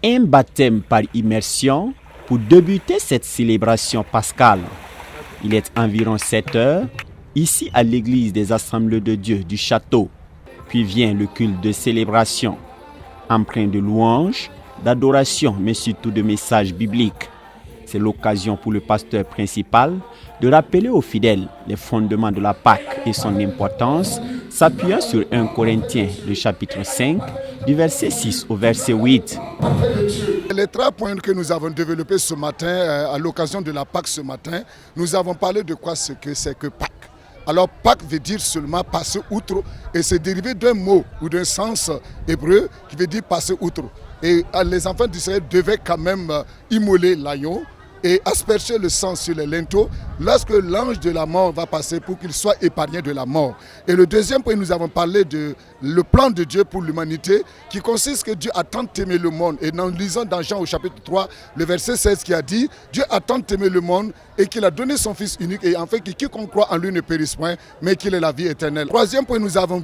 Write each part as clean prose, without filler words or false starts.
Un baptême par immersion pour débuter cette célébration pascale. Il est environ 7 heures, ici à l'église des Assemblées de Dieu du château. Puis vient le culte de célébration, empreint de louanges, d'adoration, mais surtout de messages bibliques. C'est l'occasion pour le pasteur principal de rappeler aux fidèles les fondements de la Pâque et son importance, s'appuyant sur 1 Corinthiens, le chapitre 5, du verset 6 au verset 8. Les 3 points que nous avons développés ce matin, à l'occasion de la Pâque ce matin, nous avons parlé de quoi ce que c'est que Pâque. Alors Pâque veut dire seulement passer outre et c'est dérivé d'un mot ou d'un sens hébreu qui veut dire passer outre. Et les enfants d'Israël devaient quand même immoler l'agneau et asperger le sang sur les linteaux lorsque l'ange de la mort va passer pour qu'il soit épargné de la mort. Et le deuxième point, nous avons parlé de le plan de Dieu pour l'humanité qui consiste que Dieu a tant aimé le monde. Et nous lisons dans Jean au chapitre 3, le verset 16 qui a dit « Dieu a tant aimé le monde et qu'il a donné son Fils unique et en fait que quiconque croit en lui ne périsse point, mais qu'il ait la vie éternelle. » Troisième point, nous avons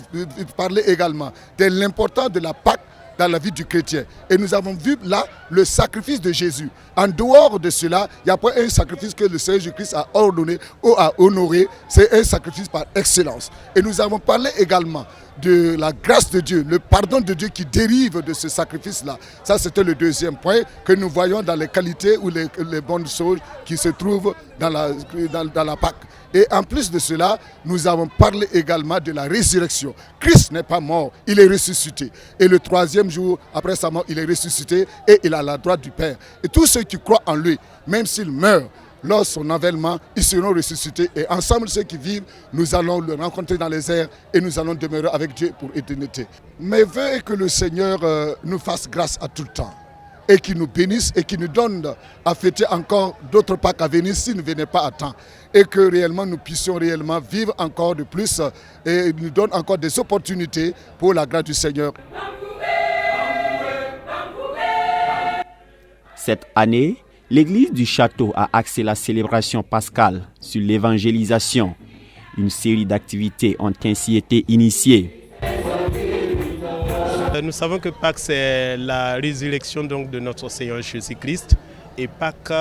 parlé également de l'importance de la Pâque dans la vie du chrétien. Et nous avons vu là le sacrifice de Jésus. En dehors de cela, il n'y a pas un sacrifice que le Seigneur Jésus-Christ a ordonné ou a honoré. C'est un sacrifice par excellence. Et nous avons parlé également de la grâce de Dieu, le pardon de Dieu qui dérive de ce sacrifice-là. Ça, c'était le deuxième point que nous voyons dans les qualités ou les bonnes choses qui se trouvent dans la Pâque. Et en plus de cela, nous avons parlé également de la résurrection. Christ n'est pas mort, il est ressuscité. Et le troisième jour, après sa mort, il est ressuscité et il est à la droite du Père. Et tous ceux qui croient en lui, même s'ils meurent, lors de son avènement, ils seront ressuscités. Et ensemble, ceux qui vivent, nous allons le rencontrer dans les airs et nous allons demeurer avec Dieu pour éternité. Mes vœux est que le Seigneur nous fasse grâce à tout le temps et qu'il nous bénisse et qu'il nous donne à fêter encore d'autres Pâques à venir s'il ne venait pas à temps. Et que réellement nous puissions réellement vivre encore de plus et nous donne encore des opportunités pour la grâce du Seigneur. Cette année, l'église du château a axé la célébration pascale sur l'évangélisation. Une série d'activités ont ainsi été initiées. Nous savons que Pâques, c'est la résurrection donc, de notre Seigneur Jésus-Christ. Et Pâques,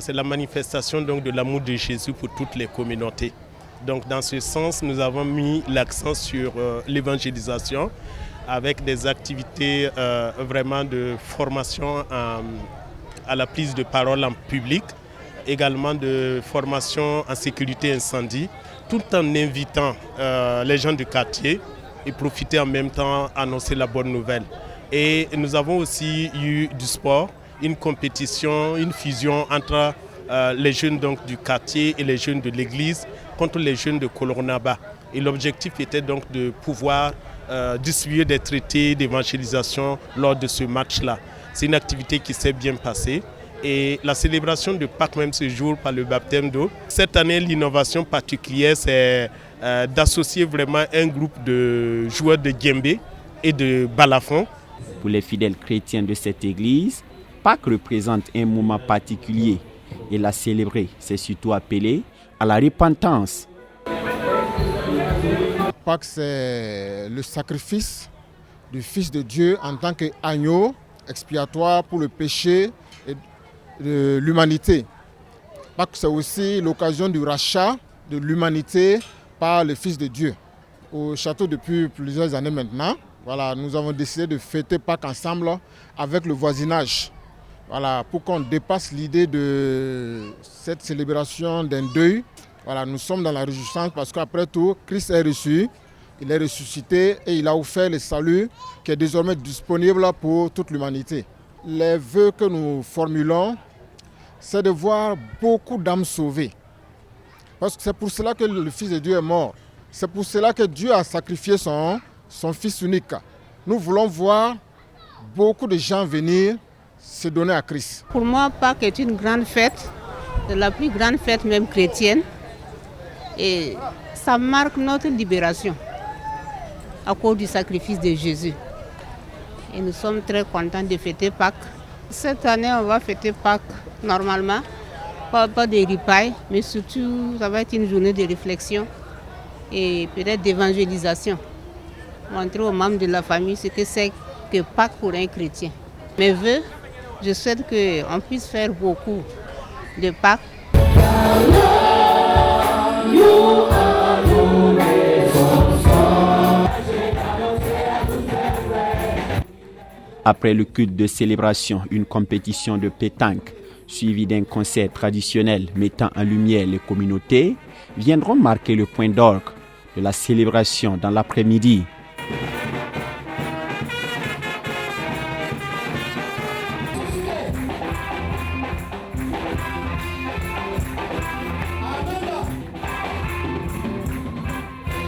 c'est la manifestation donc, de l'amour de Jésus pour toutes les communautés. Donc dans ce sens, nous avons mis l'accent sur l'évangélisation avec des activités vraiment de formation à la prise de parole en public, également de formation en sécurité incendie, tout en invitant les gens du quartier et profiter en même temps annoncer la bonne nouvelle. Et nous avons aussi eu du sport, une compétition, une fusion entre les jeunes donc, du quartier et les jeunes de l'église contre les jeunes de Kolornaba. Et l'objectif était donc de pouvoir distribuer des traités d'évangélisation lors de ce match-là. C'est une activité qui s'est bien passée. Et la célébration de Pâques, même ce jour, par le baptême d'eau. Cette année, l'innovation particulière, c'est d'associer vraiment un groupe de joueurs de djembé et de balafon. Pour les fidèles chrétiens de cette église, Pâques représente un moment particulier. Et la célébrer, c'est surtout appelé à la repentance. Pâques, c'est le sacrifice du Fils de Dieu en tant qu'agneau expiatoire pour le péché de l'humanité. Pâques, c'est aussi l'occasion du rachat de l'humanité par le Fils de Dieu. Au château, depuis plusieurs années maintenant, voilà, nous avons décidé de fêter Pâques ensemble avec le voisinage. Voilà, pour qu'on dépasse l'idée de cette célébration d'un deuil. Voilà, nous sommes dans la réjouissance parce qu'après tout, Christ est reçu, il est ressuscité et il a offert le salut qui est désormais disponible pour toute l'humanité. Les vœux que nous formulons, c'est de voir beaucoup d'âmes sauvées. Parce que c'est pour cela que le Fils de Dieu est mort. C'est pour cela que Dieu a sacrifié son Fils unique. Nous voulons voir beaucoup de gens venir se donner à Christ. Pour moi, Pâques est une grande fête, la plus grande fête même chrétienne. Et ça marque notre libération à cause du sacrifice de Jésus. Et nous sommes très contents de fêter Pâques. Cette année, on va fêter Pâques normalement, pas des ripailles, mais surtout, ça va être une journée de réflexion et peut-être d'évangélisation. Montrer aux membres de la famille ce que c'est que Pâques pour un chrétien. Mes vœux, Je souhaite qu'on puisse faire beaucoup de Pâques. Après le culte de célébration, une compétition de pétanque, suivie d'un concert traditionnel mettant en lumière les communautés, viendront marquer le point d'orgue de la célébration dans l'après-midi.